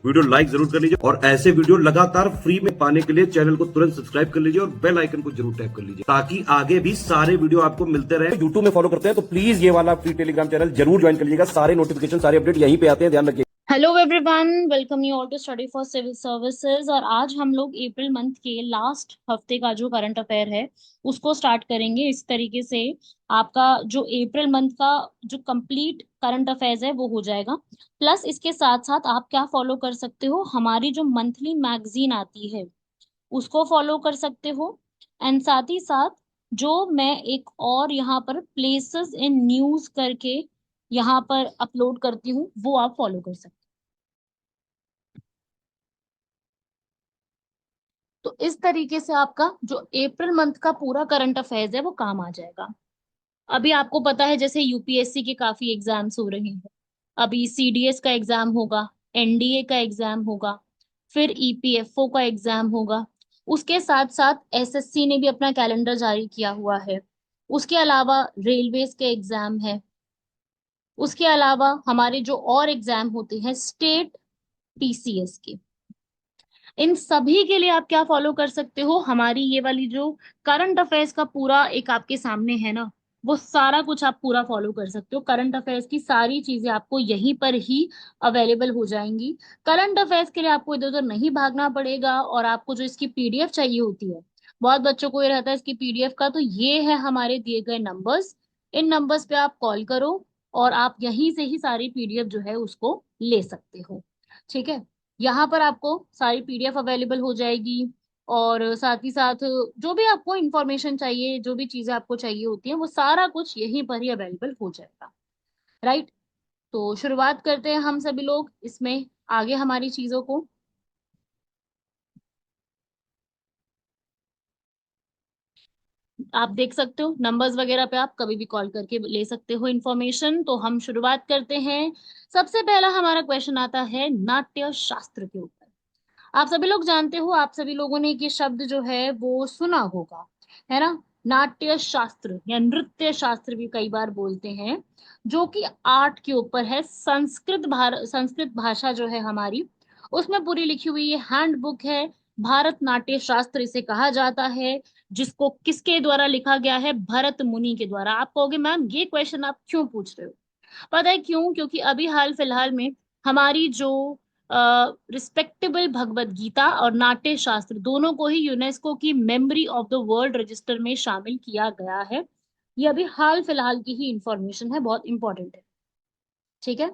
Video like जरूर कर लीजिए और ऐसे वीडियो लगातार फ्री में पाने के लिए चैनल को तुरंत सब्सक्राइब कर लीजिए और बेल आइकन को जरूर टैप कर लीजिए ताकि आगे भी सारे वीडियो आपको मिलते रहे। यूट्यूब में फॉलो करते हैं तो प्लीज ये वाला फ्री टेलीग्राम चैनल जरूर ज्वाइन कर लीजिएगा। सारे नोटिफिकेशन सारे अपडेट यहीं पे आते हैं, ध्यान रखिए। Hello everyone, welcome you all to study for civil services. और आज हम लोग अप्रैल मंथ के लास्ट हफ्ते का जो करंट अफेयर है उसको स्टार्ट करेंगे। इस तरीके से आपका जो अप्रैल मंथ का जो कंप्लीट करंट अफेयर्स है वो हो जाएगा। प्लस इसके साथ साथ आप क्या फॉलो कर सकते हो, हमारी जो मंथली मैगजीन आती है उसको फॉलो कर सकते हो। एंड साथ ही साथ जो मैं एक और यहाँ पर प्लेसेस इन न्यूज करके यहाँ पर अपलोड करती हूँ वो आप फॉलो कर सकते हो। तो इस तरीके से आपका जो अप्रैल मंथ का पूरा करंट अफेयर्स है वो काम आ जाएगा। अभी आपको पता है जैसे यूपीएससी के काफी एग्जाम्स हो रहे हैं। अभी सीडीएस का एग्जाम होगा, एनडीए का एग्जाम होगा, फिर ईपीएफओ का एग्जाम होगा। उसके साथ साथ एसएससी ने भी अपना कैलेंडर जारी किया हुआ है। उसके अलावा रेलवेज के एग्जाम है। उसके अलावा हमारे जो और एग्जाम होते हैं स्टेट टीसीएस के, इन सभी के लिए आप क्या फॉलो कर सकते हो, हमारी ये वाली जो करंट अफेयर्स का पूरा एक आपके सामने है ना, वो सारा कुछ आप पूरा फॉलो कर सकते हो। करंट अफेयर्स की सारी चीजें आपको यहीं पर ही अवेलेबल हो जाएंगी। करंट अफेयर्स के लिए आपको इधर उधर नहीं भागना पड़ेगा। और आपको जो इसकी पीडीएफ चाहिए होती है, बहुत बच्चों को ये रहता है इसकी पीडीएफ का, तो ये है हमारे दिए गए नंबर्स। इन नंबर्स पे आप कॉल करो और आप यहीं से ही सारी पीडीएफ जो है उसको ले सकते हो। ठीक है, यहाँ पर आपको सारी पीडीएफ अवेलेबल हो जाएगी। और साथ ही साथ जो भी आपको इंफॉर्मेशन चाहिए, जो भी चीजें आपको चाहिए होती हैं, वो सारा कुछ यहीं पर ही अवेलेबल हो जाएगा। राइट। तो शुरुआत करते हैं हम सभी लोग इसमें आगे हमारी चीजों को। आप देख सकते हो नंबर्स वगैरह पे आप कभी भी कॉल करके ले सकते हो इंफॉर्मेशन। तो हम शुरुआत करते हैं। सबसे पहला हमारा क्वेश्चन आता है नाट्य शास्त्र के ऊपर। आप सभी लोग जानते हो, आप सभी लोगों ने ये शब्द जो है वो सुना होगा, है ना। नाट्य शास्त्र या नृत्य शास्त्र भी कई बार बोलते हैं, जो कि आर्ट के ऊपर है। संस्कृत भाषा जो है हमारी, उसमें पूरी लिखी हुई ये हैंड बुक है। भारत नाट्य शास्त्र इसे कहा जाता है, जिसको किसके द्वारा लिखा गया है, भरत मुनि के द्वारा। आप कहोगे मैम ये क्वेश्चन आप क्यों पूछ रहे हो। पता है क्यों? क्योंकि अभी हाल फिलहाल में हमारी जो रिस्पेक्टेबल भगवत गीता और नाट्य शास्त्र दोनों को ही यूनेस्को की memory of the world register में शामिल किया गया है। ये अभी हाल फिलहाल की ही इंफॉर्मेशन है, बहुत इंपॉर्टेंट है। ठीक है,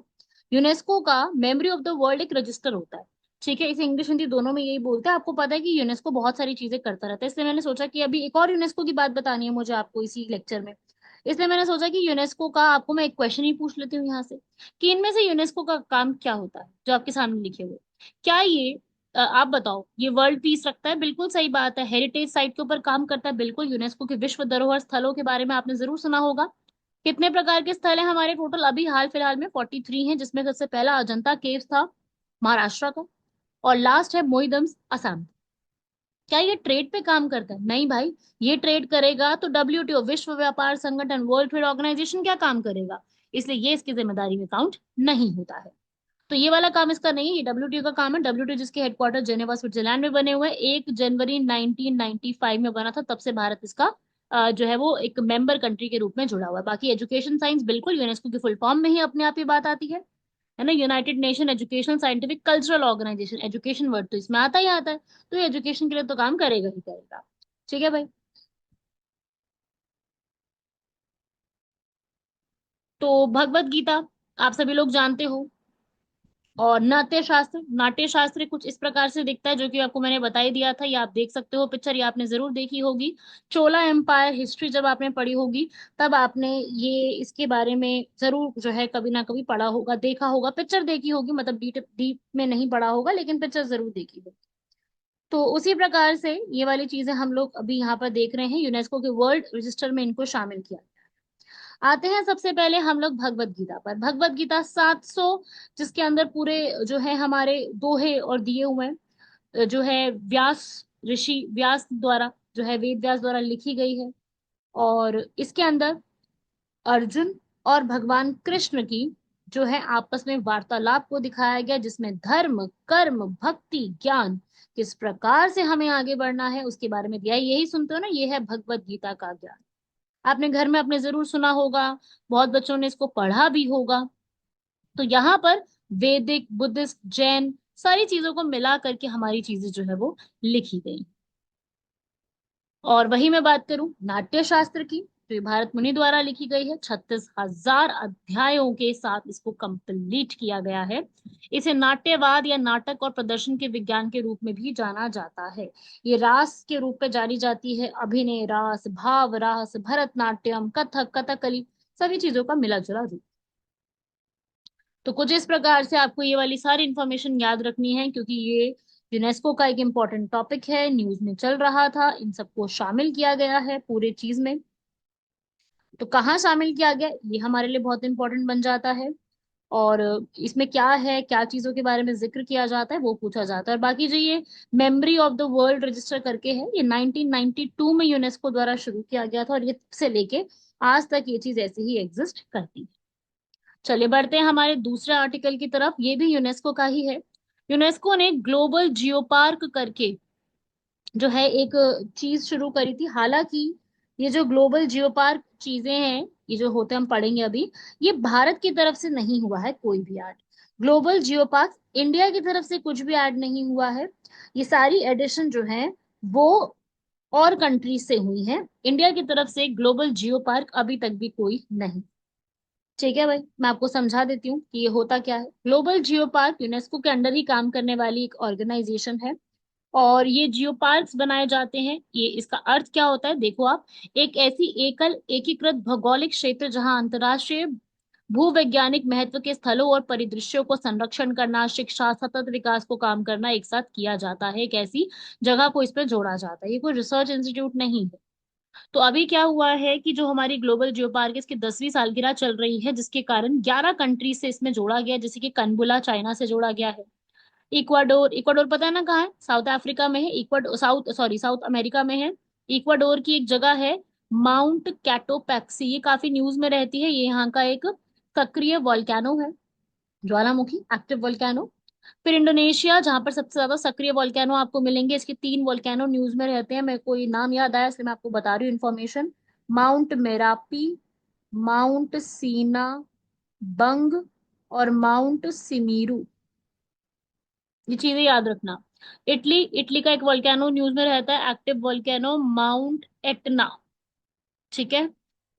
यूनेस्को का मेमोरी ऑफ द वर्ल्ड एक रजिस्टर होता है। ठीक है, इसे इंग्लिश हिंदी दोनों में यही बोलते हैं। आपको पता है कि यूनेस्को बहुत सारी चीजें करता रहता है, इसलिए मैंने सोचा कि अभी एक और यूनेस्को की बात बतानी है मुझे आपको इसी लेक्चर में। इसलिए मैंने सोचा कि यूनेस्को का आपको मैं एक क्वेश्चन ही पूछ लेती हूँ यहाँ से, कि इनमें से यूनेस्को का काम क्या होता है जो आपके सामने लिखे हुए। क्या ये आप बताओ, ये वर्ल्ड पीस रखता है? बिल्कुल सही बात है। हेरिटेज साइट के ऊपर काम करता है? बिल्कुल। यूनेस्को के विश्व धरोहर स्थलों के बारे में आपने जरूर सुना होगा। कितने प्रकार के स्थल हैं हमारे टोटल? अभी हाल फिलहाल में 43 हैं, जिसमें सबसे पहला अजंता केव्स था महाराष्ट्र का, और लास्ट है मोइदम्स असम। क्या ये ट्रेड पे काम करता है? नहीं भाई। ये ट्रेड करेगा तो डब्ल्यूटीओ विश्व व्यापार संगठन, वर्ल्ड ट्रेड ऑर्गेनाइजेशन क्या काम करेगा, इसलिए ये इसकी जिम्मेदारी में काउंट नहीं होता है। तो ये वाला काम इसका नहीं है, ये डब्ल्यूटीओ का काम है। डब्ल्यूटीओ जिसके हेडक्वार्टर जेनेवा स्विट्जरलैंड में बने हुए हैं, 1 जनवरी 1995 में बना था, तब से भारत इसका जो है वो एक मेंबर कंट्री के रूप में जुड़ा हुआ है। बाकी एजुकेशन साइंस बिल्कुल यूनेस्को के फुल फॉर्म में ही अपने आप ये बात आती है ना। United Nation Educational Scientific Cultural Organization, education word तो इसमें आता ही आता है। तो ये एजुकेशन के लिए तो काम करेगा ही करेगा। ठीक है भाई। तो भगवत गीता आप सभी लोग जानते हो। और नाट्य शास्त्र कुछ इस प्रकार से दिखता है, जो कि आपको मैंने बता ही दिया था। ये आप देख सकते हो पिक्चर, ये आपने जरूर देखी होगी। चोला एम्पायर हिस्ट्री जब आपने पढ़ी होगी, तब आपने ये इसके बारे में जरूर जो है कभी ना कभी पढ़ा होगा, देखा होगा, पिक्चर देखी होगी। मतलब डीप डीप में नहीं पढ़ा होगा, लेकिन पिक्चर जरूर देखी होगी। तो उसी प्रकार से ये वाली चीजें हम लोग अभी यहाँ पर देख रहे हैं, यूनेस्को के वर्ल्ड रजिस्टर में इनको शामिल किया। आते हैं सबसे पहले हम लोग भगवत गीता पर। भगवत गीता 700, जिसके अंदर पूरे जो है हमारे दोहे और दिए हुए हैं, जो है व्यास ऋषि व्यास द्वारा, जो है वेद व्यास द्वारा लिखी गई है। और इसके अंदर अर्जुन और भगवान कृष्ण की जो है आपस में वार्तालाप को दिखाया गया, जिसमें धर्म, कर्म, भक्ति, ज्ञान, किस प्रकार से हमें आगे बढ़ना है उसके बारे में दिया है। यही सुनते हो ना, ये है भगवत गीता का ज्ञान। आपने घर में अपने जरूर सुना होगा, बहुत बच्चों ने इसको पढ़ा भी होगा। तो यहाँ पर वैदिक, बुद्धिस्ट, जैन सारी चीजों को मिला करके हमारी चीजें जो है वो लिखी गई। और वही मैं बात करूं नाट्य शास्त्र की, तो ये भारत मुनि द्वारा लिखी गई है। 36,000 अध्यायों के साथ इसको कंप्लीट किया गया है। इसे नाट्यवाद या नाटक और प्रदर्शन के विज्ञान के रूप में भी जाना जाता है। ये रास के रूप में जानी जाती है, अभिनय रास, भाव रास, भरतनाट्यम, कथक, कथकली, सभी चीजों का मिला जुला रूप। तो कुछ इस प्रकार से आपको ये वाली सारी इंफॉर्मेशन याद रखनी है, क्योंकि ये यूनेस्को का एक इम्पोर्टेंट टॉपिक है, न्यूज में चल रहा था, इन सबको शामिल किया गया है पूरे चीज में। तो कहाँ शामिल किया गया ये हमारे लिए बहुत इंपॉर्टेंट बन जाता है। और इसमें क्या है, क्या चीजों के बारे में जिक्र किया जाता है वो पूछा जाता है। और बाकी जो ये memory of the world register करके है, ये 1992 में यूनेस्को द्वारा शुरू किया गया था, और ये से लेके आज तक ये चीज ऐसे ही एग्जिस्ट करती है। चलिए बढ़ते हैं हमारे दूसरे आर्टिकल की तरफ, ये भी यूनेस्को का ही है। यूनेस्को ने ग्लोबल जियो पार्क करके जो है एक चीज शुरू करी थी। हालांकि ये जो ग्लोबल जियो पार्क चीजें हैं, ये जो होते हम पढ़ेंगे अभी, ये भारत की तरफ से नहीं हुआ है कोई भी add. Global geo park India की तरफ से कुछ भी ऐड नहीं हुआ है। ये सारी एडिशन जो है वो और कंट्रीज से हुई है। इंडिया की तरफ से ग्लोबल जियो पार्क अभी तक भी कोई नहीं। ठीक है भाई, मैं आपको समझा देती हूँ कि ये होता क्या है। ग्लोबल जियो पार्क यूनेस्को के अंडर ही काम करने वाली एक ऑर्गेनाइजेशन है। और ये जियो पार्क्स बनाए जाते हैं, ये इसका अर्थ क्या होता है देखो आप, एक ऐसी एकल एकीकृत भौगोलिक क्षेत्र जहां अंतरराष्ट्रीय भूवैज्ञानिक महत्व के स्थलों और परिदृश्यों को संरक्षण करना, शिक्षा, सतत विकास को काम करना एक साथ किया जाता है। एक ऐसी जगह को इस पे जोड़ा जाता है, ये कोई रिसर्च इंस्टीट्यूट नहीं है। तो अभी क्या हुआ है कि जो हमारी ग्लोबल जियो पार्क इसकी 10वीं सालगिरह चल रही है, जिसके कारण 11 कंट्रीज से इसमें जोड़ा गया, जैसे कि कनबुला चाइना से जोड़ा गया है। इक्वाडोर, इक्वाडोर पता है ना कहाँ है, साउथ अफ्रीका में है। इक्वाडोर साउथ अमेरिका में है। इक्वाडोर की एक जगह है माउंट कैटोपैक्सी, ये काफी न्यूज में रहती है। ये यहाँ का एक सक्रिय वॉल्केनो है, ज्वालामुखी, एक्टिव वॉल्केनो। फिर इंडोनेशिया, जहां पर सबसे ज्यादा सक्रिय वॉल्केनो आपको मिलेंगे, इसके 3 वॉल्केनो न्यूज में रहते हैं। मेरे को ये नाम याद आया इसलिए मैं आपको बता रही हूँ इन्फॉर्मेशन। माउंट मेरापी, माउंट सीना बंग, और माउंट सिमीरू, ये चीजें याद रखना। इटली, इटली का एक वोल्केनो न्यूज में रहता है, एक्टिव वोल्केनो माउंट एटना। ठीक है।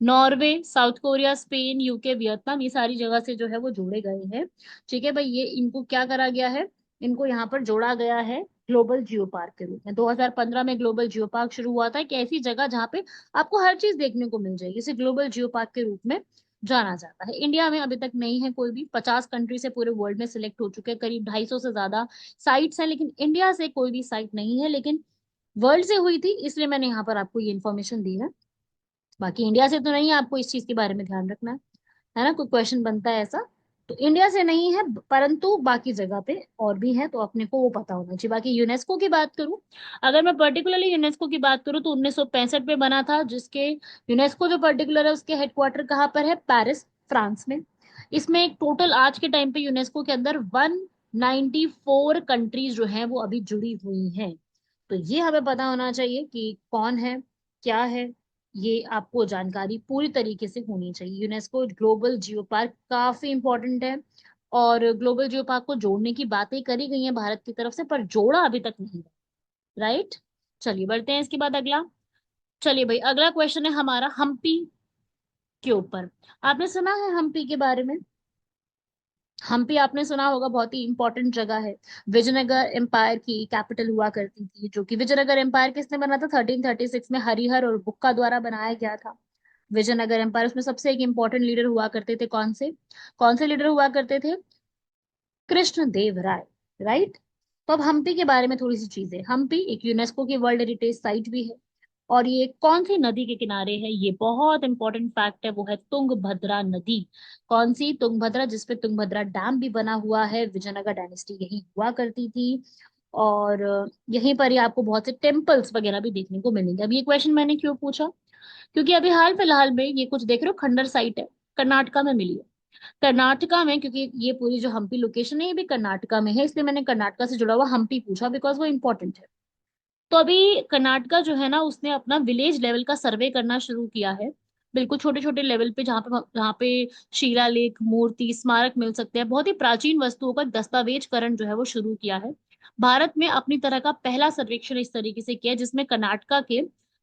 Norway, south Korea, Spain, UK, Vietnam, ये सारी जगह से जो है वो जोड़े गए हैं। ठीक है भाई, ये इनको क्या करा गया है, इनको यहाँ पर जोड़ा गया है ग्लोबल जियो पार्क के रूप में। 2015 में ग्लोबल जियो पार्क शुरू हुआ था, एक ऐसी जगह जहाँ पे आपको हर चीज देखने को मिल जाएगी, इसे ग्लोबल जियो पार्क के रूप में जाना जाता है। इंडिया में अभी तक नहीं है कोई भी, 50 कंट्री से पूरे वर्ल्ड में सिलेक्ट हो चुके हैं, करीब 250 से ज्यादा साइट्स हैं, लेकिन इंडिया से कोई भी साइट नहीं है। लेकिन वर्ल्ड से हुई थी, इसलिए मैंने यहाँ पर आपको ये इन्फॉर्मेशन दी है। बाकी इंडिया से तो नहीं है, आपको इस चीज के बारे में ध्यान रखना है ना, कोई क्वेश्चन बनता है ऐसा। तो इंडिया से नहीं है, परंतु बाकी जगह पे और भी है, तो अपने को वो पता होना चाहिए। बाकी यूनेस्को की बात करूं, अगर मैं पर्टिकुलरली यूनेस्को की बात करूं, तो 1965 में बना था, जिसके यूनेस्को जो पर्टिकुलर है उसके हेडक्वार्टर कहाँ पर है, पेरिस, फ्रांस में। इसमें एक टोटल आज के टाइम पे यूनेस्को के अंदर 194 कंट्रीज जो है वो अभी जुड़ी हुई हैं। तो ये हमें पता होना चाहिए कि कौन है, क्या है, ये आपको जानकारी पूरी तरीके से होनी चाहिए। यूनेस्को ग्लोबल जियो पार्क काफी इंपॉर्टेंट है, और ग्लोबल जियो पार्क को जोड़ने की बातें करी गई हैं भारत की तरफ से, पर जोड़ा अभी तक नहीं है। राइट। चलिए बढ़ते हैं इसके बाद अगला। चलिए भाई, अगला क्वेश्चन है हमारा हम्पी के ऊपर। आपने सुना है हम्पी के बारे में? हम्पी आपने सुना होगा, बहुत ही इंपॉर्टेंट जगह है। विजयनगर एम्पायर की कैपिटल हुआ करती थी, जो कि विजयनगर एम्पायर किसने बना था, 1336 में हरिहर और बुक्का द्वारा बनाया गया था विजयनगर एम्पायर। उसमें सबसे एक इंपॉर्टेंट लीडर हुआ करते थे, कौन से लीडर हुआ करते थे, कृष्ण देव राय। राइट। तो अब हम्पी के बारे में थोड़ी सी चीजें। हम्पी एक यूनेस्को की वर्ल्ड हेरिटेज साइट भी है, और ये कौन सी नदी के किनारे है, ये बहुत इंपॉर्टेंट फैक्ट है, वो है तुंगभद्रा नदी। कौन सी, तुंगभद्रा, जिसपे तुंगभद्रा डैम भी बना हुआ है। विजयनगर डायनेस्टी यही हुआ करती थी, और यहीं पर ही आपको बहुत से टेम्पल्स वगैरह भी देखने को मिलेंगे। अब ये क्वेश्चन मैंने क्यों पूछा, क्योंकि अभी हाल फिलहाल में ये कुछ देख रहे हो, खंडर साइट है, कर्नाटका में मिली है। कर्नाटका में, क्योंकि ये पूरी जो हम्पी लोकेशन है ये भी कर्नाटका में है, इसलिए मैंने कर्नाटका से जुड़ा हुआ हम्पी पूछा, बिकॉज वो इंपॉर्टेंट है। तो अभी कर्नाटका जो है ना, उसने अपना विलेज लेवल का सर्वे करना शुरू किया है। बिल्कुल छोटे छोटे लेवल पे, जहाँ पे शिलालेख, मूर्ति, स्मारक मिल सकते हैं, बहुत ही प्राचीन वस्तुओं का दस्तावेजकरण जो है वो शुरू किया है। भारत में अपनी तरह का पहला सर्वेक्षण इस तरीके से किया है, जिसमें कर्नाटका के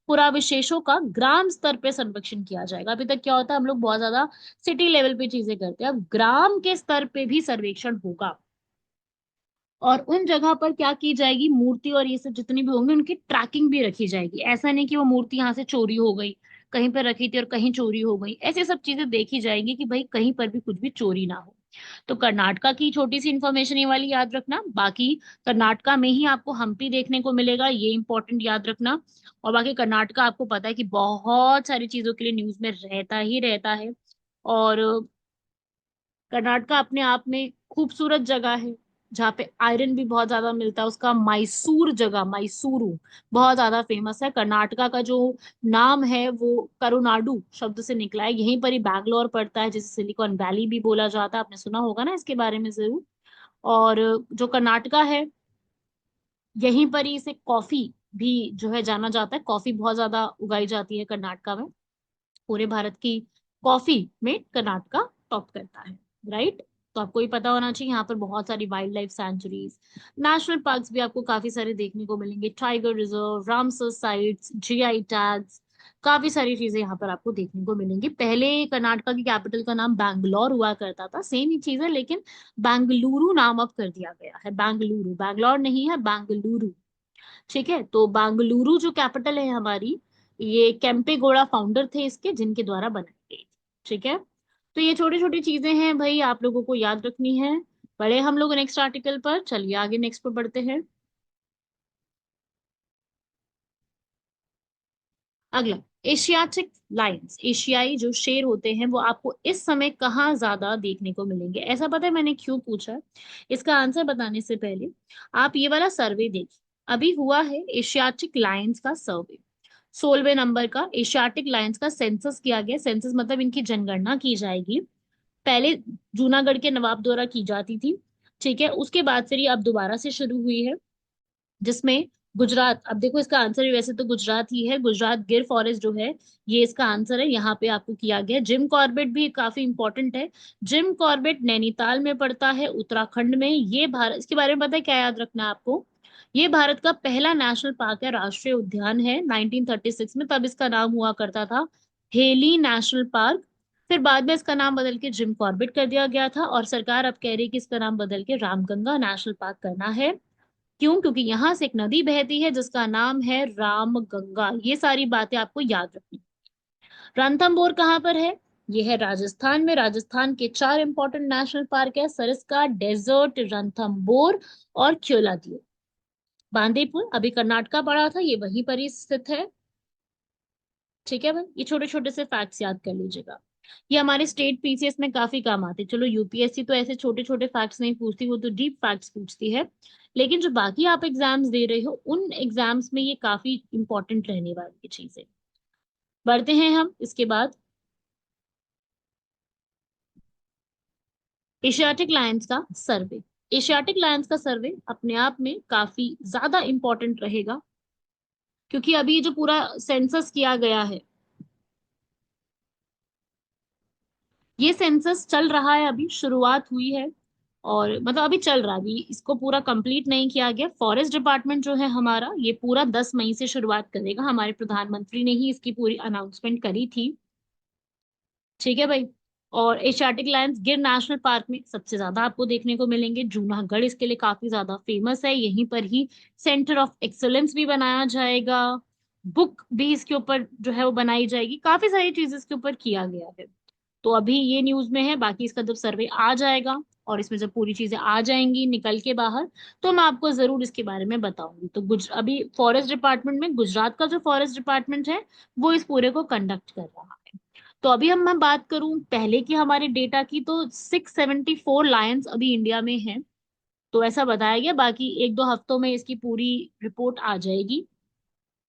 पुराविशेषों का ग्राम स्तर पे सर्वेक्षण किया जाएगा। अभी तक क्या होता है, हम लोग बहुत ज्यादा सिटी लेवल पे चीजें करते हैं, अब ग्राम के स्तर पे भी सर्वेक्षण होगा। और उन जगह पर क्या की जाएगी, मूर्ति और ये सब जितनी भी होंगी उनकी ट्रैकिंग भी रखी जाएगी। ऐसा नहीं कि वो मूर्ति यहाँ से चोरी हो गई, कहीं पर रखी थी और कहीं चोरी हो गई, ऐसे सब चीजें देखी जाएंगी कि भाई कहीं पर भी कुछ भी चोरी ना हो। तो कर्नाटका की छोटी सी इंफॉर्मेशन ये वाली याद रखना। बाकी कर्नाटका में ही आपको हम्पी देखने को मिलेगा, ये इंपॉर्टेंट याद रखना। और बाकी कर्नाटका आपको पता है कि बहुत सारी चीजों के लिए न्यूज में रहता ही रहता है। और कर्नाटका अपने आप में खूबसूरत जगह है, जहाँ पे आयरन भी बहुत ज्यादा मिलता है। उसका मैसूर जगह, मैसूरू, बहुत ज्यादा फेमस है। कर्नाटका का जो नाम है वो करुनाडु शब्द से निकला है, यहीं पर ही बैंगलोर पड़ता है, जिसे सिलिकॉन वैली भी बोला जाता है। आपने सुना होगा ना इसके बारे में जरूर। और जो कर्नाटका है, यहीं पर ही इसे कॉफी भी जो है जाना जाता है। कॉफी बहुत ज्यादा उगाई जाती है कर्नाटका में। पूरे भारत की कॉफी में कर्नाटका टॉप करता है, राइट। तो आपको ये पता होना चाहिए, यहाँ पर बहुत सारी wild life sanctuaries, national parks भी आपको काफी सारे देखने को मिलेंगे, tiger reserve, Ramsar sites, GI tags, काफी सारी चीजें यहाँ पर आपको देखने को मिलेंगी। पहले कर्नाटका की कैपिटल का नाम बैंगलोर हुआ करता था, सेम ही चीज है, लेकिन बेंगलुरु नाम अब कर दिया गया है। बेंगलुरु, बैंगलोर नहीं है, बेंगलुरु। ठीक है, तो बेंगलुरु जो कैपिटल है हमारी, ये केम्पे गौड़ा फाउंडर थे इसके, जिनके द्वारा बनाई गई थी। ठीक है, तो ये छोटी छोटी चीजें हैं भाई, आप लोगों को याद रखनी है। पढ़े हम लोग नेक्स्ट आर्टिकल पर, चलिए आगे नेक्स्ट पर बढ़ते हैं। अगला, एशियाटिक लायंस, एशियाई जो शेर होते हैं, वो आपको इस समय कहाँ ज्यादा देखने को मिलेंगे? ऐसा पता है मैंने क्यों पूछा है? इसका आंसर बताने से पहले आप ये वाला सर्वे देखिए। अभी हुआ है एशियाटिक लायंस का सर्वे, 16वें नंबर का एशियाटिक लायंस का सेंसस किया गया। सेंसस मतलब इनकी जनगणना की जाएगी। पहले जूनागढ़ के नवाब द्वारा की जाती थी, ठीक है, उसके बाद फिर ये अब दोबारा से शुरू हुई है, जिसमें गुजरात, अब देखो इसका आंसर भी वैसे तो गुजरात ही है, गुजरात गिर फॉरेस्ट जो है ये इसका आंसर है, यहाँ पे आपको किया गया। जिम कॉर्बेट भी काफी इंपॉर्टेंट है। जिम कॉर्बेट नैनीताल में पड़ता है, उत्तराखंड में। ये भारत, इसके बारे में पता है क्या याद रखना है आपको? ये भारत का पहला नेशनल पार्क है, राष्ट्रीय उद्यान है। 1936 में तब इसका नाम हुआ करता था हेली नेशनल पार्क। फिर बाद में इसका नाम बदल के जिम कॉर्बेट कर दिया गया था, और सरकार अब कह रही है कि इसका नाम बदल के रामगंगा नेशनल पार्क करना है। क्यों? क्योंकि यहां से एक नदी बहती है जिसका नाम है रामगंगा। ये सारी बातें आपको याद रखनी। रणथंभौर कहाँ पर है? ये है राजस्थान में। राजस्थान के चार इंपॉर्टेंट नेशनल पार्क है, सरिस्का डेजर्ट, रणथंभौर और क्योलादियो। बांदीपुर अभी कर्नाटका पड़ा था, ये वहीं पर ही स्थित है। ठीक है भाई, ये छोटे छोटे से फैक्ट्स याद कर लीजिएगा। ये हमारे स्टेट पीसीएस में काफी काम आते हैं। चलो यूपीएससी तो ऐसे छोटे छोटे फैक्ट्स नहीं पूछती, वो तो डीप फैक्ट्स पूछती है। लेकिन जो बाकी आप एग्जाम्स दे रहे हो, उन एग्जाम्स में ये काफी इंपॉर्टेंट रहने वाली चीजें। बढ़ते हैं हम इसके बाद, एशियाटिक लायंस का सर्वे। एशियाटिक लायंस का सर्वे अपने आप में काफी ज्यादा इंपॉर्टेंट रहेगा, क्योंकि अभी ये जो पूरा सेंसस किया गया है, ये सेंसस चल रहा है, अभी शुरुआत हुई है। और मतलब अभी चल रहा है, अभी इसको पूरा कंप्लीट नहीं किया गया। फॉरेस्ट डिपार्टमेंट जो है हमारा, ये पूरा 10 मई से शुरुआत करेगा। हमारे प्रधानमंत्री ने ही इसकी पूरी अनाउंसमेंट करी थी। ठीक है भाई। और एशियाटिक लायंस गिर नेशनल पार्क में सबसे ज्यादा आपको देखने को मिलेंगे। जूनागढ़ इसके लिए काफी ज्यादा फेमस है, यहीं पर ही सेंटर ऑफ एक्सलेंस भी बनाया जाएगा। बुक भी इसके ऊपर जो है वो बनाई जाएगी, काफी सारी चीज इसके ऊपर किया गया है। तो अभी ये न्यूज में है, बाकी इसका जब सर्वे आ जाएगा और इसमें जब पूरी चीजें आ जाएंगी निकल के बाहर, तो मैं आपको जरूर इसके बारे में बताऊंगी। तो अभी फॉरेस्ट डिपार्टमेंट में गुजरात का जो फॉरेस्ट डिपार्टमेंट है, वो इस पूरे को कंडक्ट कर रहा है। तो अभी हम मैं बात करूं पहले की हमारे डेटा की, तो 674 लायंस अभी इंडिया में हैं। तो ऐसा बताया गया, बाकी एक दो हफ्तों में इसकी पूरी रिपोर्ट आ जाएगी।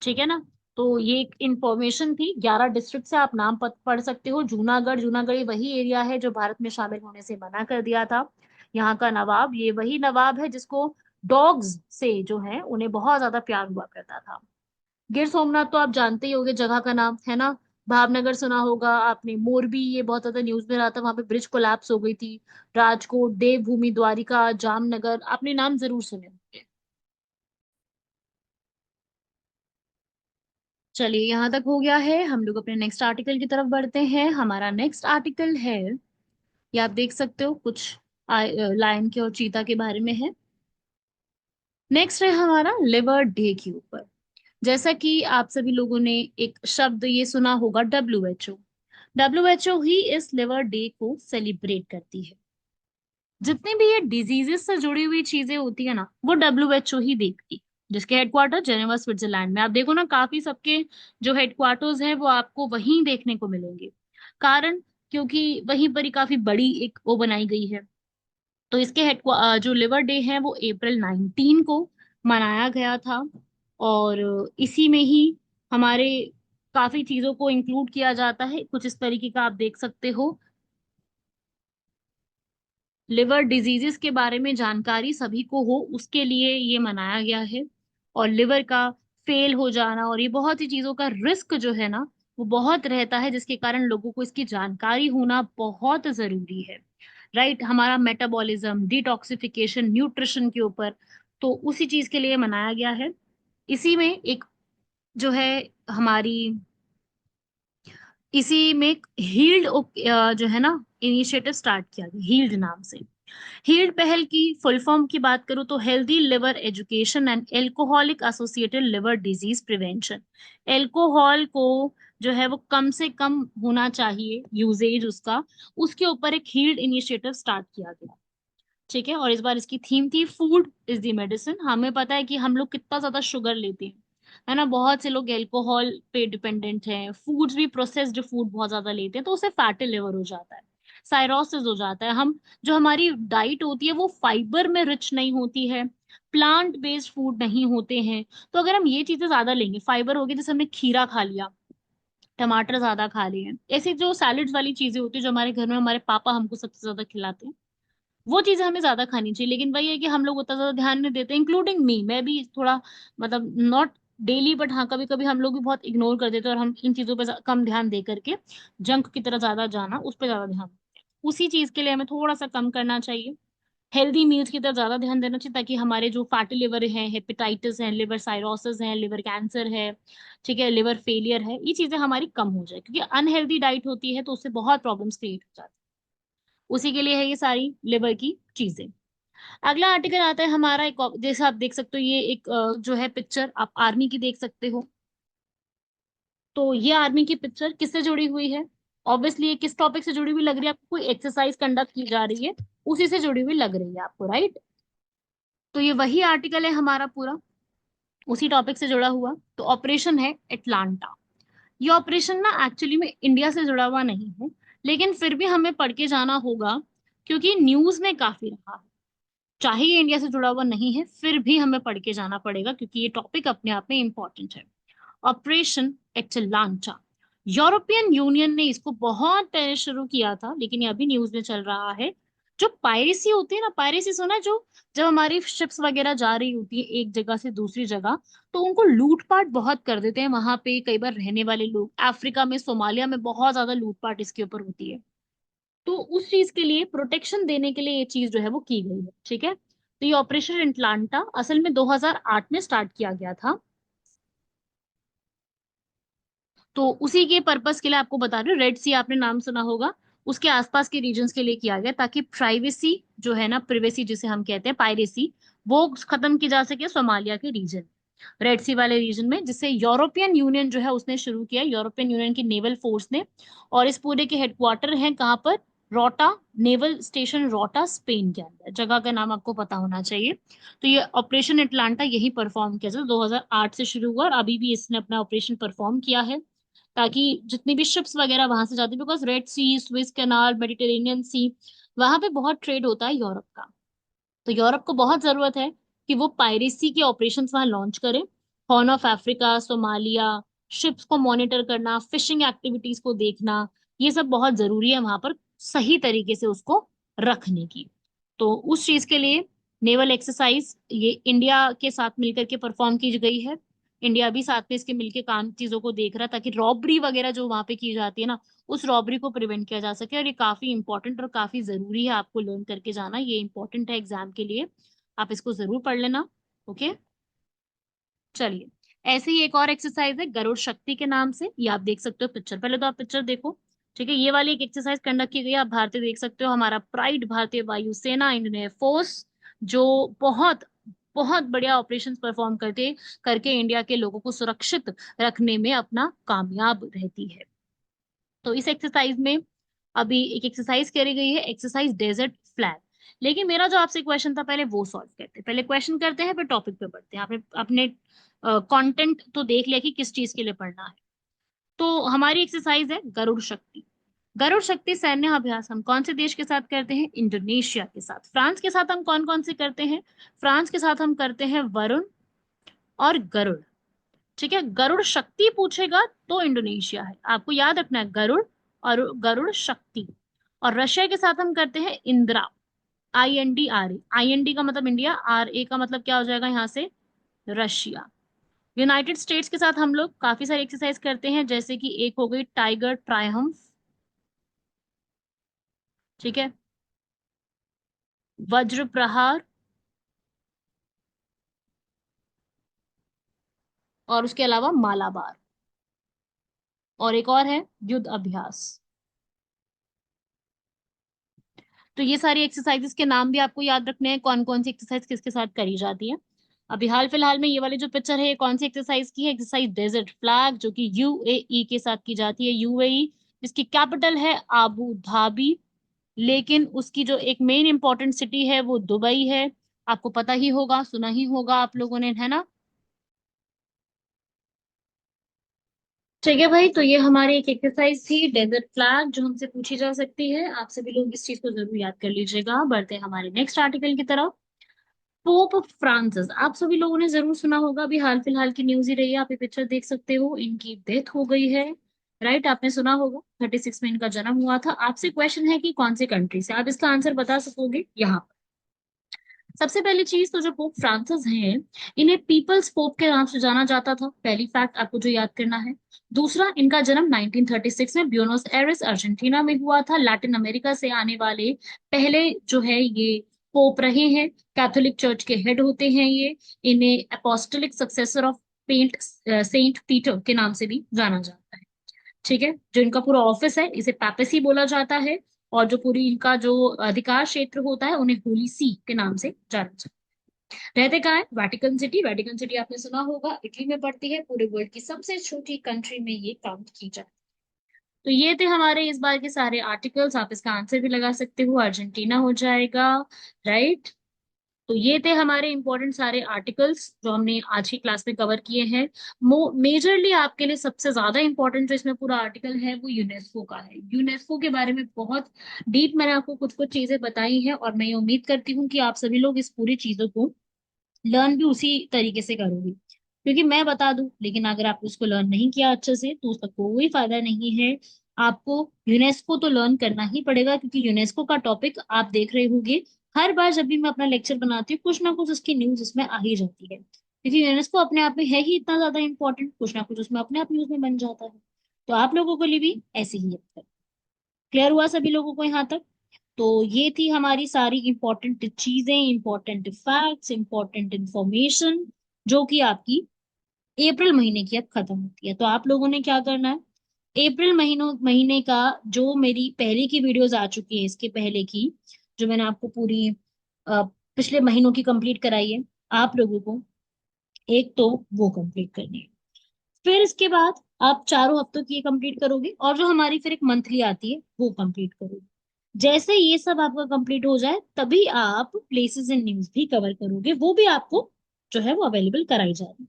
ठीक है ना? तो ये एक इंफॉर्मेशन थी। 11 डिस्ट्रिक्ट से आप नाम पढ़ सकते हो। जूनागढ़, जूनागढ़ वही एरिया है जो भारत में शामिल होने से मना कर दिया था। यहाँ का नवाब, ये वही नवाब है जिसको डॉग्स से जो है उन्हें बहुत ज्यादा प्यार हुआ करता था। गिर सोमनाथ तो आप जानते ही होंगे, जगह का नाम है ना। भावनगर सुना होगा आपने, मोरबी ये बहुत ज्यादा न्यूज में रहा था, वहां पे ब्रिज कोलैप्स हो गई थी। राजकोट, देवभूमि, द्वारिका, जामनगर, आपने नाम जरूर सुने होंगे। चलिए, यहाँ तक हो गया है। हम लोग अपने नेक्स्ट आर्टिकल की तरफ बढ़ते हैं। हमारा नेक्स्ट आर्टिकल है, ये आप देख सकते हो, कुछ लायन के और चीता के बारे में है। नेक्स्ट है हमारा लिवर डे के ऊपर। जैसा कि आप सभी लोगों ने एक शब्द ये सुना होगा, WHO। WHO ही इस लिवर डे को सेलिब्रेट करती है। जितनी भी ये डिजीजेस से जुड़ी हुई चीजें होती है ना, वो WHO ही देखती है, जिसके हेडक्वार्टर जेनेवा स्विट्जरलैंड में। आप देखो ना, काफी सबके जो हेडक्वार्टर्स हैं वो आपको वहीं देखने को मिलेंगे। कारण, क्योंकि वहीं पर ही काफी बड़ी एक वो बनाई गई है। तो इसके जो लिवर डे है वो अप्रैल 19 को मनाया गया था। और इसी में ही हमारे काफी चीजों को इंक्लूड किया जाता है, कुछ इस तरीके का आप देख सकते हो। लिवर डिजीजेस के बारे में जानकारी सभी को हो, उसके लिए ये मनाया गया है। और लिवर का फेल हो जाना और ये बहुत सी चीजों का रिस्क जो है ना, वो बहुत रहता है, जिसके कारण लोगों को इसकी जानकारी होना बहुत जरूरी है। राइट, हमारा मेटाबॉलिज्म, डिटॉक्सिफिकेशन, न्यूट्रिशन के ऊपर, तो उसी चीज के लिए मनाया गया है। इसी में एक जो है हमारी, इसी में हील्ड जो है ना इनिशिएटिव स्टार्ट किया गया, हील्ड नाम से। हील्ड पहल की फुल फॉर्म की बात करूं तो healthy liver education and alcoholic associated liver disease prevention. Alcohol को जो है वो कम से कम होना चाहिए यूजेज उसका, उसके ऊपर एक हील्ड इनिशिएटिव स्टार्ट किया गया। ठीक है, और इस बार इसकी थीम थी फूड इज द मेडिसिन। हमें पता है कि हम लोग कितना ज्यादा शुगर लेते हैं, है ना। बहुत से लोग एल्कोहल पे डिपेंडेंट हैं, फूड्स भी प्रोसेस्ड फूड बहुत ज्यादा लेते हैं, तो उससे फैटी लिवर हो जाता है, साइरोसिस हो जाता है। हम जो हमारी डाइट होती है वो फाइबर में रिच नहीं होती है, प्लांट बेस्ड फूड नहीं होते हैं। तो अगर हम ये चीजें ज्यादा लेंगे, फाइबर हो गया, जैसे हमने खीरा खा लिया, टमाटर ज्यादा खा लिए, ऐसी जो सैलेड्स वाली चीजें होती है जो हमारे घर में हमारे पापा हमको सबसे ज्यादा खिलाते हैं, वो चीजें हमें ज्यादा खानी चाहिए। लेकिन वही है कि हम लोग उतना ज्यादा ध्यान नहीं देते, इंक्लूडिंग मी, मैं भी थोड़ा, मतलब नॉट डेली, बट हाँ कभी कभी हम लोग भी बहुत इग्नोर कर देते हैं, और हम इन चीजों पे कम ध्यान दे करके जंक की तरह ज्यादा जाना, उस पर ज्यादा ध्यान देते हैं। उसी चीज के लिए हमें थोड़ा सा कम करना चाहिए, हेल्दी मील्स की तरफ ज्यादा ध्यान देना चाहिए, ताकि हमारे जो फैटी लिवर है, हेपेटाइटिस है, लिवर साइरोसिस है, लिवर कैंसर है, ठीक है, लिवर फेलियर है, ये चीजें हमारी कम हो जाए। क्योंकि अनहेल्दी डाइट होती है तो उससे बहुत प्रॉब्लम्स क्रिएट हो जाती है। उसी के लिए है ये सारी लिवर की चीजें। अगला आर्टिकल आता है हमारा एक जैसे आप देख सकते हो, ये एक जो है पिक्चर आप आर्मी की देख सकते हो। तो ये आर्मी की पिक्चर किससे जुड़ी हुई है? ऑब्वियसली ये किस टॉपिक से जुड़ी हुई लग रही है आपको? कोई एक्सरसाइज कंडक्ट की जा रही है, उसी से जुड़ी हुई लग रही है आपको, राइट। तो ये वही आर्टिकल है हमारा पूरा, उसी टॉपिक से जुड़ा हुआ। तो ऑपरेशन है एटलांटा। ये ऑपरेशन ना एक्चुअली में इंडिया से जुड़ा हुआ नहीं है, लेकिन फिर भी हमें पढ़ के जाना होगा, क्योंकि न्यूज में काफी रहा है। चाहे ये इंडिया से जुड़ा हुआ नहीं है, फिर भी हमें पढ़ के जाना पड़ेगा, क्योंकि ये टॉपिक अपने आप में इंपॉर्टेंट है। ऑपरेशन एटलांटा, यूरोपियन यूनियन ने इसको बहुत पहले शुरू किया था, लेकिन ये अभी न्यूज में चल रहा है। जो पायरेसी होती है ना, पायरेसी सुना है? जो जब हमारी शिप्स वगैरह जा रही होती है एक जगह से दूसरी जगह, तो उनको लूटपाट बहुत कर देते हैं वहां पे कई बार रहने वाले लोग। अफ्रीका में, सोमालिया में बहुत ज्यादा लूटपाट इसके ऊपर होती है। तो उस चीज के लिए प्रोटेक्शन देने के लिए ये चीज जो है वो की गई है, ठीक है। तो ये ऑपरेशन एटलांटा असल में 2008 में स्टार्ट किया गया था। तो उसी के पर्पस के लिए आपको बता रही हूँ, रेड सी आपने नाम सुना होगा, उसके आसपास के रीजन्स के लिए किया गया, ताकि प्राइवेसी जो है ना, प्रिवेसी जिसे हम कहते हैं, पायरेसी, वो खत्म की जा सके सोमालिया के रीजन, रेड सी वाले रीजन में, जिससे यूरोपियन यूनियन जो है उसने शुरू किया, यूरोपियन यूनियन की नेवल फोर्स ने। और इस पूरे के हेडक्वार्टर हैं कहाँ पर? रोटा नेवल स्टेशन, रोटा स्पेन के अंदर। जगह का नाम आपको पता होना चाहिए। तो ये ऑपरेशन एटलांटा यही परफॉर्म किया था, 2008 से शुरू हुआ और अभी भी इसने अपना ऑपरेशन परफॉर्म किया है, ताकि जितनी भी शिप्स वगैरह वहां से जाती, because Red Sea, Suez Canal, Mediterranean Sea, वहां पे बहुत ट्रेड होता है यूरोप का। तो यूरोप को बहुत जरूरत है कि वो पायरेसी के ऑपरेशंस वहां लॉन्च करे। Horn of Africa, Somalia, ships को मॉनिटर करना, फिशिंग एक्टिविटीज को देखना, ये सब बहुत जरूरी है वहां पर सही तरीके से उसको रखने की। तो उस चीज के लिए नेवल एक्सरसाइज ये इंडिया के साथ मिलकर के परफॉर्म की गई है। इंडिया भी साथ में इसके मिलके काम चीजों को देख रहा है, ताकि रॉबरी वगैरह जो वहां पे की जाती है ना, उस रॉबरी को प्रिवेंट किया जा सके। और ये काफी इंपॉर्टेंट और काफी जरूरी है आपको लर्न करके जाना, ये इंपॉर्टेंट है एग्जाम के लिए, आप इसको जरूर पढ़ लेना। ओके, चलिए। ऐसे ही एक और एक्सरसाइज है गरुड़ शक्ति के नाम से, ये आप देख सकते हो पिक्चर, पहले तो आप पिक्चर देखो। ठीक है, ये वाली एक एक्सरसाइज कंडक्ट की गई है, आप भारतीय देख सकते हो, हमारा प्राइड भारतीय वायुसेना इंडियन एयरफोर्स, जो बहुत बहुत बढ़िया ऑपरेशन परफॉर्म करते करके इंडिया के लोगों को सुरक्षित रखने में अपना कामयाब रहती है। तो इस एक्सरसाइज में अभी एक एक्सरसाइज करी गई है, एक्सरसाइज डेजर्ट फ्लैग। लेकिन मेरा जो आपसे क्वेश्चन था पहले वो सॉल्व करते हैं, पहले क्वेश्चन करते हैं फिर टॉपिक पे बढ़ते हैं। आपने अपने कंटेंट तो देख लिया कि किस चीज के लिए पढ़ना है। तो हमारी एक्सरसाइज है गरुड़ शक्ति। गरुड़ शक्ति सैन्य अभ्यास हम कौन से देश के साथ करते हैं? इंडोनेशिया के साथ। फ्रांस के साथ हम कौन कौन से करते हैं? फ्रांस के साथ हम करते हैं वरुण और गरुड़। ठीक है, गरुड़ शक्ति पूछेगा तो इंडोनेशिया है, आपको याद रखना है गरुड़ और गरुड़ शक्ति। और रशिया के साथ हम करते हैं इंदिरा, INDRA, IND का मतलब इंडिया, RA का मतलब क्या हो जाएगा यहाँ से? रशिया। यूनाइटेड स्टेट्स के साथ हम लोग काफी सारी एक्सरसाइज करते हैं, जैसे कि एक हो गई टाइगर ट्रायम्फ, ठीक है, वज्र प्रहार, और उसके अलावा मालाबार, और एक और है युद्ध अभ्यास। तो ये सारी एक्सरसाइजेस के नाम भी आपको याद रखने हैं, कौन कौन सी एक्सरसाइज किसके साथ करी जाती है। अभी हाल फिलहाल में ये वाली जो पिक्चर है, ये कौन सी एक्सरसाइज की है? एक्सरसाइज डेजर्ट फ्लैग, जो कि UAE के साथ की जाती है। UAE जिसकी कैपिटल है आबू धाबी, लेकिन उसकी जो एक मेन इंपॉर्टेंट सिटी है वो दुबई है। आपको पता ही होगा, सुना ही होगा आप लोगों ने, है ना? ठीक है भाई, तो ये हमारी एक एक्सरसाइज थी डेजर्ट फ्लैग, जो हमसे पूछी जा सकती है। आप सभी लोग इस चीज को जरूर याद कर लीजिएगा। बढ़ते हैं हमारे नेक्स्ट आर्टिकल की तरफ। पोप फ्रांसिस, आप सभी लोगों ने जरूर सुना होगा, अभी हाल फिलहाल की न्यूज ही रही है, आप ये पिक्चर देख सकते हो, इनकी डेथ हो गई है। राइट, आपने सुना होगा, 36 में इनका जन्म हुआ था। आपसे क्वेश्चन है कि कौन से कंट्री से, आप इसका आंसर बता सकोगे यहाँ। सबसे पहली चीज तो जो पोप फ्रांसिस हैं, इन्हें पीपल्स पोप के नाम से जाना जाता था, पहली फैक्ट आपको जो याद करना है। दूसरा, इनका जन्म 1936 में ब्यूनोस एयर्स अर्जेंटीना में हुआ था। लैटिन अमेरिका से आने वाले पहले जो है ये पोप रहे हैं, कैथोलिक चर्च के हेड होते हैं ये। इन्हें अपोस्टलिक सक्सेसर ऑफ सेंट पीटर के नाम से भी जाना जाता है। ठीक है, जो इनका पूरा ऑफिस है इसे पैपेसी बोला जाता है, और जो पूरी इनका जो अधिकार क्षेत्र होता है उन्हें होली सी के नाम से जाना जाता है। रहते कहाँ है? Vatican city. वेटिकन सिटी आपने सुना होगा, इटली में पड़ती है, पूरे वर्ल्ड की सबसे छोटी कंट्री में ये काउंट की जाती है। तो ये थे हमारे इस बार के सारे आर्टिकल्स, आप इसका आंसर भी लगा सकते हो, अर्जेंटीना हो जाएगा। राइट, तो ये थे हमारे इंपॉर्टेंट सारे आर्टिकल्स जो हमने आज की क्लास में कवर किए हैं। मेजरली आपके लिए सबसे ज्यादा इंपॉर्टेंट जो इसमें पूरा आर्टिकल है वो यूनेस्को का है। यूनेस्को के बारे में बहुत डीप मैंने आपको कुछ कुछ चीजें बताई हैं, और मैं उम्मीद करती हूँ कि आप सभी लोग इस पूरी चीजों को लर्न भी उसी तरीके से करोगे, क्योंकि मैं बता दूं लेकिन अगर आप उसको लर्न नहीं किया अच्छे से तो उसका कोई फायदा नहीं है। आपको यूनेस्को तो लर्न करना ही पड़ेगा, क्योंकि यूनेस्को का टॉपिक आप देख रहे होंगे हर बार जब भी मैं अपना लेक्चर बनाती हूँ, कुछ ना कुछ उसकी न्यूज उसमें आ ही जाती है, क्योंकि यूनेस्को अपने आप में है ही इतना ज्यादा इंपॉर्टेंट, कुछ ना कुछ उसमें अपने आप न्यूज में बन जाता है। तो आप लोगों के लिए भी ऐसे ही है। क्लियर हुआ सभी लोगों को यहाँ तक? तो ये थी हमारी सारी इंपॉर्टेंट चीजें, इंपॉर्टेंट फैक्ट्स, इंपॉर्टेंट इंफॉर्मेशन, जो कि आपकी अप्रैल महीने की अब खत्म होती है। तो आप लोगों ने क्या करना है, अप्रैल महीने का जो मेरी पहले की वीडियोस आ चुकी है, इसके पहले की जो मैंने आपको पूरी पिछले महीनों की कंप्लीट कराई है, आप लोगों को एक तो वो कंप्लीट करनी है। फिर इसके बाद आप चारों हफ्तों की ये कंप्लीट करोगे, और जो हमारी फिर एक मंथली आती है वो कंप्लीट करोगे। जैसे ये सब आपका कंप्लीट हो जाए तभी आप प्लेसेस एंड न्यूज भी कवर करोगे, वो भी आपको जो है वो अवेलेबल कराई जाएगी।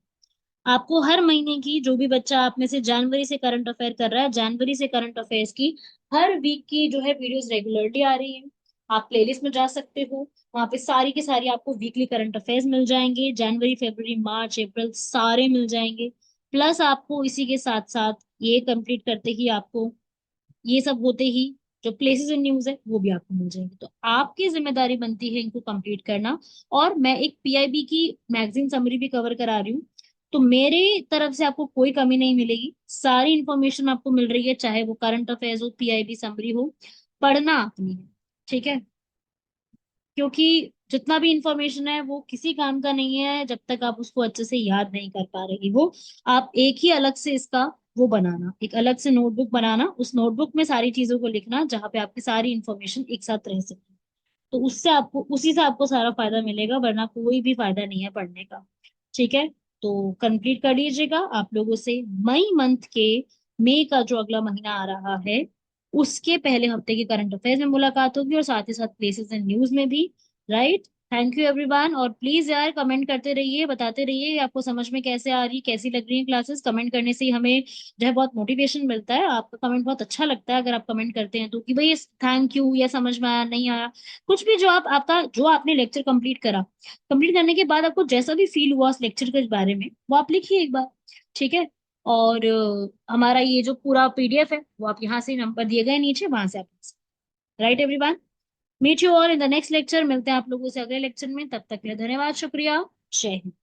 आपको हर महीने की, जो भी बच्चा आप में से जनवरी से करंट अफेयर कर रहा है, जनवरी से करंट अफेयर्स की हर वीक की जो है वीडियोस रेगुलरली आ रही है। आप प्लेलिस्ट में जा सकते हो, वहां पे सारी की सारी आपको वीकली करंट अफेयर्स मिल जाएंगे, जनवरी फरवरी मार्च अप्रैल सारे मिल जाएंगे। प्लस आपको इसी के साथ साथ ये कंप्लीट करते ही आपको, ये सब होते ही जो प्लेसेस इन न्यूज है वो भी आपको मिल जाएंगे। तो आपकी जिम्मेदारी बनती है इनको कंप्लीट करना। और मैं एक पीआईबी की मैगजीन समरी भी कवर करा रही हूँ, तो मेरे तरफ से आपको कोई कमी नहीं मिलेगी, सारी इंफॉर्मेशन आपको मिल रही है, चाहे वो करंट अफेयर्स हो, पीआईबी समरी हो। पढ़ना आपने है, ठीक है? क्योंकि जितना भी इंफॉर्मेशन है वो किसी काम का नहीं है जब तक आप उसको अच्छे से याद नहीं कर पा रही हो। आप एक ही अलग से इसका वो बनाना, एक अलग से नोटबुक बनाना, उस नोटबुक में सारी चीजों को लिखना जहाँ पे आपकी सारी इंफॉर्मेशन एक साथ रह सके। तो उससे आपको, उसी से आपको सारा फायदा मिलेगा, वरना कोई भी फायदा नहीं है पढ़ने का। ठीक है? तो कंप्लीट कर लीजिएगा। आप लोगों से मई मंथ के, मई का जो अगला महीना आ रहा है उसके पहले हफ्ते के करंट अफेयर्स में मुलाकात होगी, और साथ ही साथ प्लेसेस एंड न्यूज में भी। राइट? Thank you everyone. और प्लीज यार कमेंट करते रहिए, बताते रहिए आपको समझ में कैसे आ रही, कैसी लग रही है क्लासेस। कमेंट करने से ही हमें जो है बहुत मोटिवेशन मिलता है। आपका कमेंट बहुत अच्छा लगता है अगर आप कमेंट करते हैं तो, कि भाई थैंक यू, या समझ में आया, नहीं आया, कुछ भी, जो आप आपका जो आपने लेक्चर कंप्लीट करा, कंप्लीट करने के बाद आपको जैसा भी फील हुआ उस लेक्चर के बारे में वो आप लिखिए एक बार। ठीक है? और हमारा ये जो पूरा पीडीएफ है वो आप यहाँ से, नंबर दिए गए नीचे, वहां से आप, right everyone? Meet you all in the next lecture. मिलते हैं आप लोगों से अगले लेक्चर में, तब तक के लिए धन्यवाद, शुक्रिया, जय हिंद।